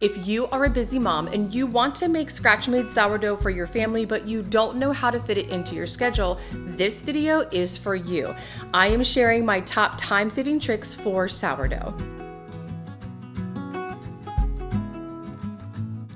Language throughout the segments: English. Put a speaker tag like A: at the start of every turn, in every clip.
A: If you are a busy mom and you want to make scratch-made sourdough for your family, but you don't know how to fit it into your schedule, this video is for you. I am sharing my top time-saving tricks for sourdough.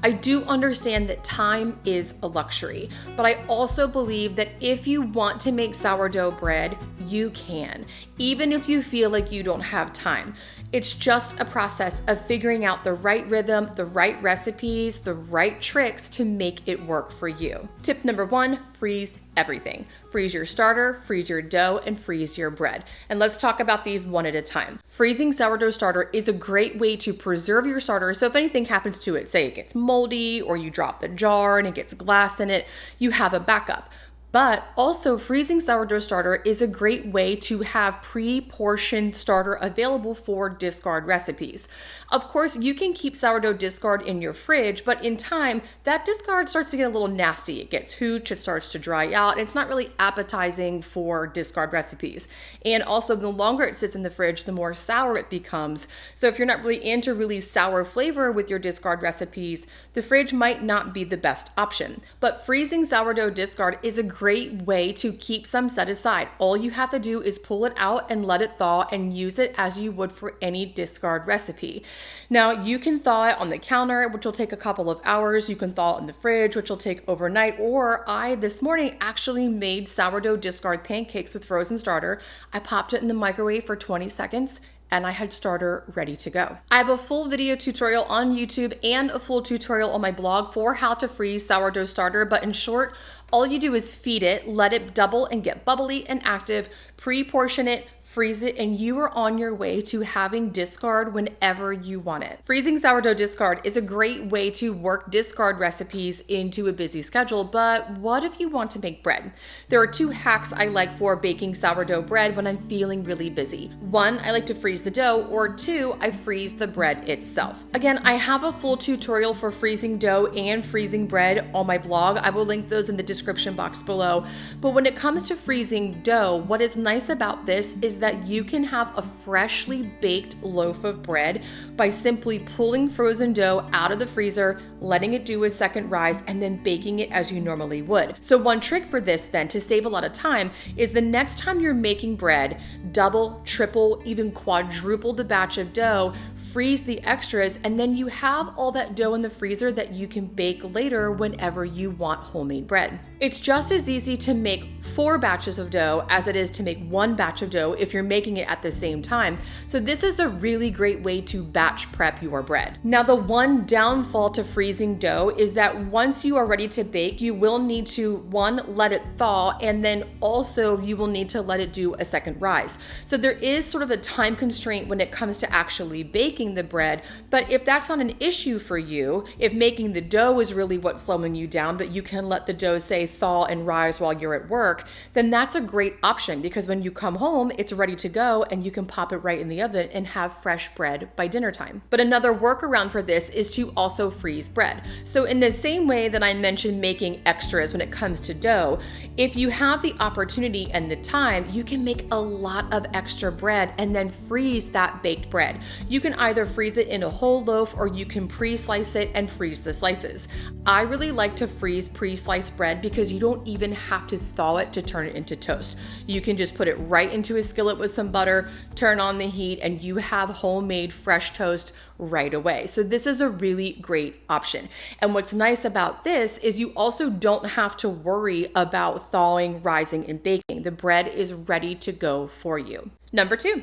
A: I do understand that time is a luxury, but I also believe that if you want to make sourdough bread, you can, even if you feel like you don't have time. It's just a process of figuring out the right rhythm, the right recipes, the right tricks to make it work for you. Tip number 1, freeze everything. Freeze your starter, freeze your dough, and freeze your bread. And let's talk about these one at a time. Freezing sourdough starter is a great way to preserve your starter, so if anything happens to it, say it gets moldy or you drop the jar and it gets glass in it, you have a backup. But also, freezing sourdough starter is a great way to have pre-portioned starter available for discard recipes. Of course, you can keep sourdough discard in your fridge, but in time, that discard starts to get a little nasty. It gets hooch, it starts to dry out, and it's not really appetizing for discard recipes. And also, the longer it sits in the fridge, the more sour it becomes. So if you're not really into really sour flavor with your discard recipes, the fridge might not be the best option. But freezing sourdough discard is a great way to keep some set aside. All you have to do is pull it out and let it thaw and use it as you would for any discard recipe. Now, you can thaw it on the counter, which will take a couple of hours. You can thaw it in the fridge, which will take overnight. Or I, this morning, actually made sourdough discard pancakes with frozen starter. I popped it in the microwave for 20 seconds and I had starter ready to go. I have a full video tutorial on YouTube and a full tutorial on my blog for how to freeze sourdough starter, but in short, all you do is feed it, let it double and get bubbly and active, pre-portion it, freeze it, and you are on your way to having discard whenever you want it. Freezing sourdough discard is a great way to work discard recipes into a busy schedule, but what if you want to make bread? There are 2 hacks I like for baking sourdough bread when I'm feeling really busy. 1, I like to freeze the dough, or 2, I freeze the bread itself. Again, I have a full tutorial for freezing dough and freezing bread on my blog. I will link those in the description box below. But when it comes to freezing dough, what is nice about this is that you can have a freshly baked loaf of bread by simply pulling frozen dough out of the freezer, letting it do a second rise, and then baking it as you normally would. So one trick for this then, to save a lot of time, is the next time you're making bread, double, triple, even quadruple the batch of dough, freeze the extras, and then you have all that dough in the freezer that you can bake later whenever you want homemade bread. It's just as easy to make 4 batches of dough as it is to make 1 batch of dough if you're making it at the same time. So this is a really great way to batch prep your bread. Now, the one downfall to freezing dough is that once you are ready to bake, you will need to, 1, let it thaw, and then also you will need to let it do a second rise. So there is sort of a time constraint when it comes to actually baking the bread, but if that's not an issue for you, if making the dough is really what's slowing you down, but you can let the dough, say, thaw and rise while you're at work, then that's a great option, because when you come home, it's ready to go and you can pop it right in the oven and have fresh bread by dinner time. But another workaround for this is to also freeze bread. So in the same way that I mentioned making extras when it comes to dough, if you have the opportunity and the time, you can make a lot of extra bread and then freeze that baked bread. You can either freeze it in a whole loaf or you can pre-slice it and freeze the slices. I really like to freeze pre-sliced bread because you don't even have to thaw it to turn it into toast. You can just put it right into a skillet with some butter, turn on the heat, and you have homemade fresh toast right away. So this is a really great option. And what's nice about this is you also don't have to worry about thawing, rising, and baking. The bread is ready to go for you. Number 2.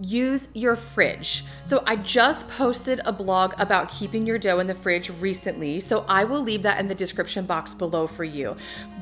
A: Use your fridge. So I just posted a blog about keeping your dough in the fridge recently, so I will leave that in the description box below for you.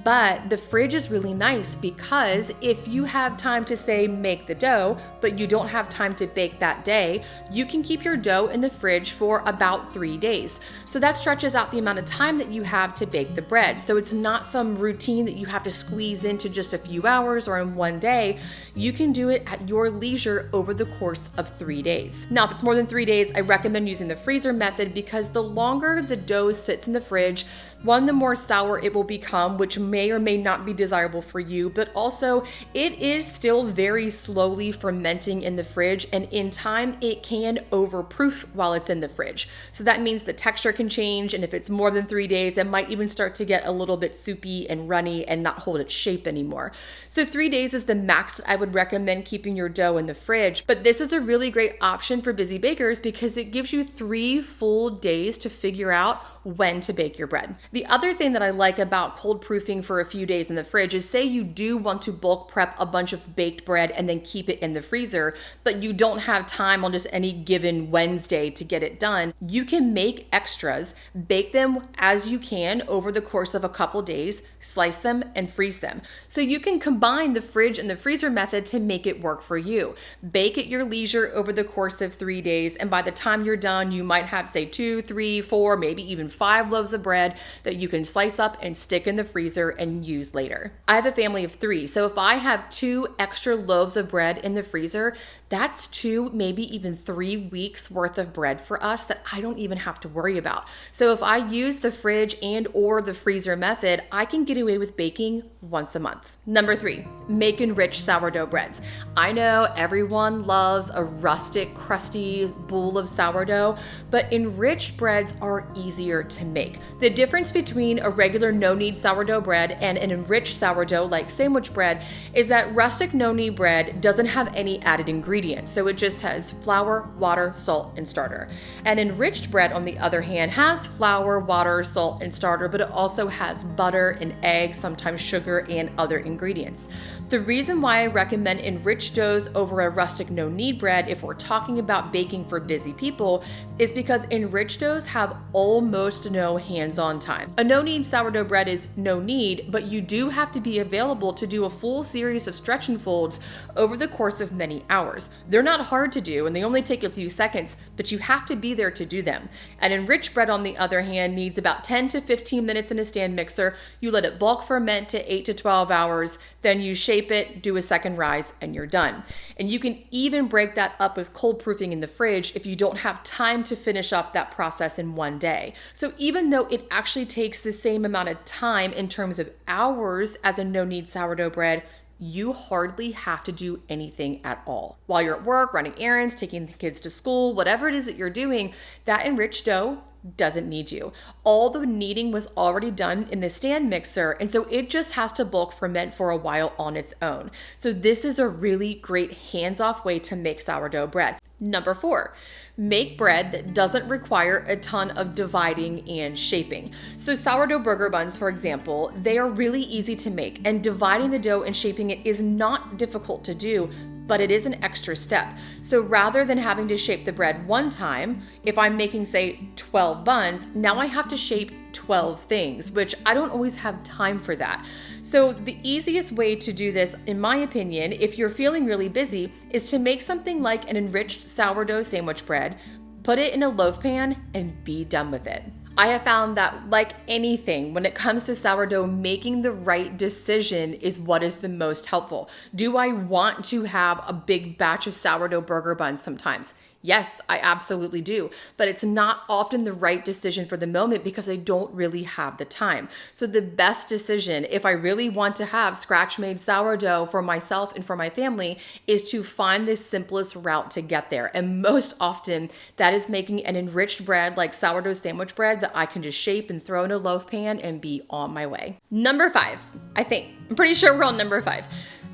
A: But the fridge is really nice because if you have time to, say, make the dough, but you don't have time to bake that day, you can keep your dough in the fridge for about 3 days. So that stretches out the amount of time that you have to bake the bread. So it's not some routine that you have to squeeze into just a few hours or in one day. You can do it at your leisure over the course of 3 days. Now, if it's more than 3 days, I recommend using the freezer method because the longer the dough sits in the fridge, One, the more sour it will become, which may or may not be desirable for you, but also it is still very slowly fermenting in the fridge, and in time it can overproof while it's in the fridge. So that means the texture can change, and if it's more than 3 days, it might even start to get a little bit soupy and runny and not hold its shape anymore. So 3 days is the max that I would recommend keeping your dough in the fridge, but this is a really great option for busy bakers because it gives you 3 full days to figure out when to bake your bread. The other thing that I like about cold proofing for a few days in the fridge is, say you do want to bulk prep a bunch of baked bread and then keep it in the freezer, but you don't have time on just any given Wednesday to get it done. You can make extras, bake them as you can over the course of a couple days, slice them and freeze them. So you can combine the fridge and the freezer method to make it work for you. Bake at your leisure over the course of 3 days, and by the time you're done, you might have, say, 2, 3, 4, maybe even 5 loaves of bread that you can slice up and stick in the freezer and use later. I have a family of 3, so if I have 2 extra loaves of bread in the freezer, that's 2, maybe even 3 weeks worth of bread for us that I don't even have to worry about. So if I use the fridge and or the freezer method, I can get away with baking once a month. Number 3, make enriched sourdough breads. I know everyone loves a rustic, crusty bowl of sourdough, but enriched breads are easier to make. The difference between a regular no-knead sourdough bread and an enriched sourdough like sandwich bread is that rustic no-knead bread doesn't have any added ingredients, so it just has flour, water, salt, and starter. And enriched bread, on the other hand, has flour, water, salt, and starter, but it also has butter and eggs, sometimes sugar, and other ingredients. The reason why I recommend enriched doughs over a rustic no-knead bread if we're talking about baking for busy people is because enriched doughs have almost no hands-on time. A no-knead sourdough bread is no knead, but you do have to be available to do a full series of stretch and folds over the course of many hours. They're not hard to do and they only take a few seconds, but you have to be there to do them. An enriched bread, on the other hand, needs about 10 to 15 minutes in a stand mixer. You let it bulk ferment to 8 to 12 hours, then you shape it, do a second rise, and you're done. And you can even break that up with cold proofing in the fridge if you don't have time to finish up that process in one day. So even though it actually takes the same amount of time in terms of hours as a no-knead sourdough bread, you hardly have to do anything at all. While you're at work, running errands, taking the kids to school, whatever it is that you're doing, that enriched dough doesn't need you. All the kneading was already done in the stand mixer, and so it just has to bulk ferment for a while on its own. So this is a really great hands-off way to make sourdough bread. Number 4, make bread that doesn't require a ton of dividing and shaping. So sourdough burger buns, for example, they are really easy to make, and dividing the dough and shaping it is not difficult to do, but it is an extra step. So rather than having to shape the bread one time, if I'm making, say, 12 buns, now I have to shape 12 things, which I don't always have time for that. So the easiest way to do this, in my opinion, if you're feeling really busy, is to make something like an enriched sourdough sandwich bread, put it in a loaf pan, and be done with it. I have found that, like anything, when it comes to sourdough, making the right decision is what is the most helpful. Do I want to have a big batch of sourdough burger buns sometimes? Yes, I absolutely do, but it's not often the right decision for the moment because I don't really have the time. So the best decision, if I really want to have scratch-made sourdough for myself and for my family, is to find the simplest route to get there. And most often, that is making an enriched bread like sourdough sandwich bread that I can just shape and throw in a loaf pan and be on my way. Number 5, I'm pretty sure we're on number 5.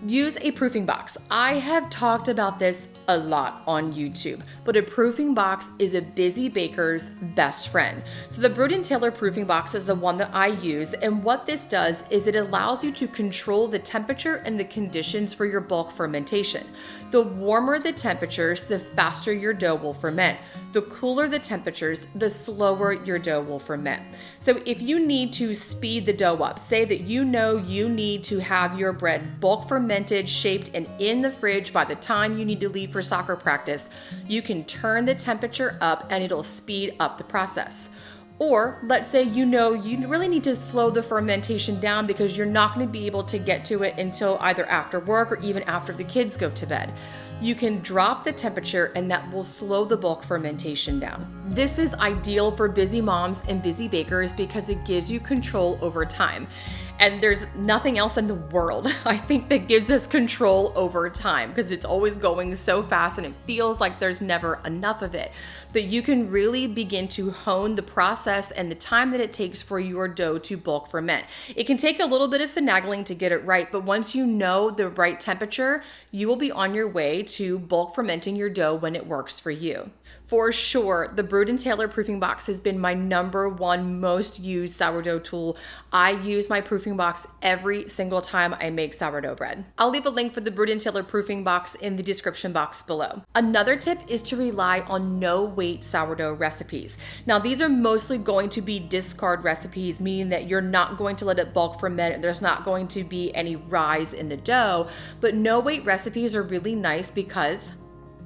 A: Use a proofing box. I have talked about this a lot on YouTube, but a proofing box is a busy baker's best friend. So the Bruden Taylor proofing box is the one that I use, and what this does is it allows you to control the temperature and the conditions for your bulk fermentation. The warmer the temperatures, the faster your dough will ferment. The cooler the temperatures, the slower your dough will ferment. So if you need to speed the dough up, say that you know you need to have your bread bulk fermented, shaped, and in the fridge by the time you need to leave for soccer practice, you can turn the temperature up and it'll speed up the process. Or let's say you know you really need to slow the fermentation down because you're not going to be able to get to it until either after work or even after the kids go to bed. You can drop the temperature and that will slow the bulk fermentation down. This is ideal for busy moms and busy bakers because it gives you control over time. And there's nothing else in the world, I think, that gives us control over time because it's always going so fast and it feels like there's never enough of it. But you can really begin to hone the process and the time that it takes for your dough to bulk ferment. It can take a little bit of finagling to get it right, but once you know the right temperature, you will be on your way to bulk fermenting your dough when it works for you. For sure, the Brewed & Taylor proofing box has been my #1 most used sourdough tool. I use my proofing box every single time I make sourdough bread. I'll leave a link for the Brewed & Taylor proofing box in the description box below. Another tip is to rely on no-weight sourdough recipes. Now, these are mostly going to be discard recipes, meaning that you're not going to let it bulk ferment and there's not going to be any rise in the dough, but no-weight recipes are really nice because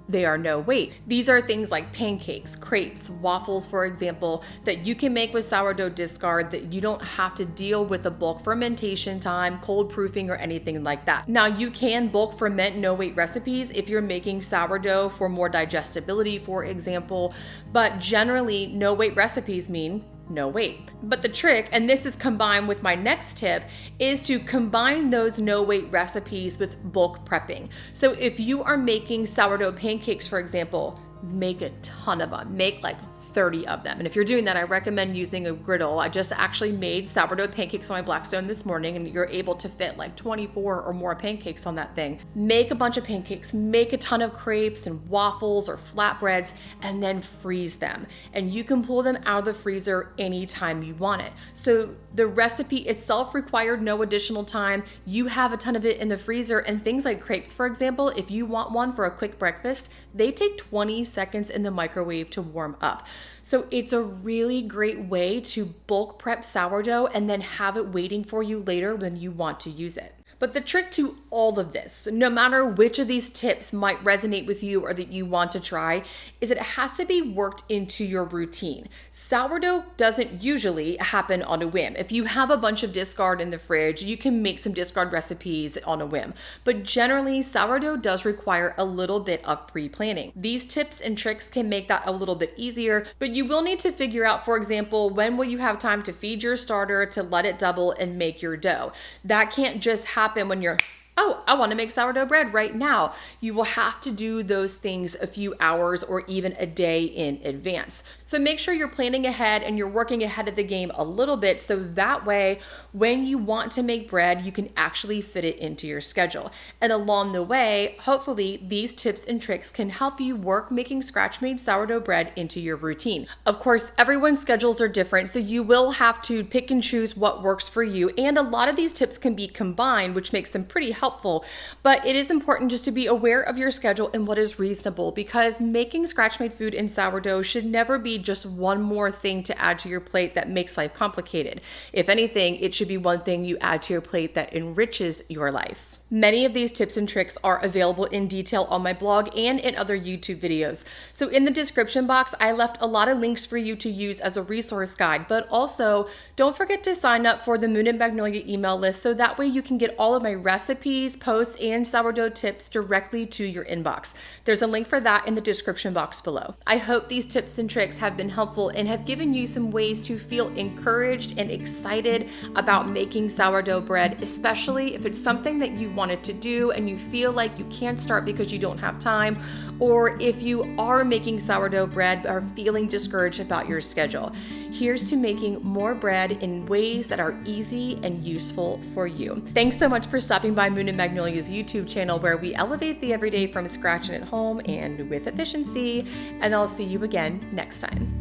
A: they are no weight. These are things like pancakes, crepes, waffles, for example, that you can make with sourdough discard that you don't have to deal with the bulk fermentation time, cold proofing, or anything like that. Now, you can bulk ferment no weight recipes if you're making sourdough for more digestibility, for example, but generally no weight recipes mean no weight. But the trick, and this is combined with my next tip, is to combine those no weight recipes with bulk prepping. So if you are making sourdough pancakes, for example, make a ton of them. Make like 30 of them. And if you're doing that, I recommend using a griddle. I just actually made sourdough pancakes on my Blackstone this morning, and you're able to fit like 24 or more pancakes on that thing. Make a bunch of pancakes, make a ton of crepes and waffles or flatbreads, and then freeze them. And you can pull them out of the freezer anytime you want it. So the recipe itself required no additional time. You have a ton of it in the freezer, and things like crepes, for example, if you want one for a quick breakfast, they take 20 seconds in the microwave to warm up. So it's a really great way to bulk prep sourdough and then have it waiting for you later when you want to use it. But the trick to all of this, no matter which of these tips might resonate with you or that you want to try, is it has to be worked into your routine. Sourdough doesn't usually happen on a whim. If you have a bunch of discard in the fridge, you can make some discard recipes on a whim. But generally, sourdough does require a little bit of pre-planning. These tips and tricks can make that a little bit easier, but you will need to figure out, for example, when will you have time to feed your starter, to let it double and make your dough. That can't just happen when you're, oh, I want to make sourdough bread right now. You will have to do those things a few hours or even a day in advance. So make sure you're planning ahead and you're working ahead of the game a little bit, so that way when you want to make bread, you can actually fit it into your schedule. And along the way, hopefully these tips and tricks can help you work making scratch-made sourdough bread into your routine. Of course, everyone's schedules are different, so you will have to pick and choose what works for you. And a lot of these tips can be combined, which makes them pretty helpful. But it is important just to be aware of your schedule and what is reasonable, because making scratch-made food in sourdough should never be just one more thing to add to your plate that makes life complicated. If anything, it should be one thing you add to your plate that enriches your life. Many of these tips and tricks are available in detail on my blog and in other YouTube videos. So in the description box, I left a lot of links for you to use as a resource guide, but also don't forget to sign up for the Moon and Magnolia email list so that way you can get all of my recipes, posts, and sourdough tips directly to your inbox. There's a link for that in the description box below. I hope these tips and tricks have been helpful and have given you some ways to feel encouraged and excited about making sourdough bread, especially if it's something that you've wanted to do and you feel like you can't start because you don't have time, or if you are making sourdough bread but are feeling discouraged about your schedule. Here's to making more bread in ways that are easy and useful for you. Thanks so much for stopping by Moon and Magnolia's YouTube channel, where we elevate the everyday from scratch and at home and with efficiency, and I'll see you again next time.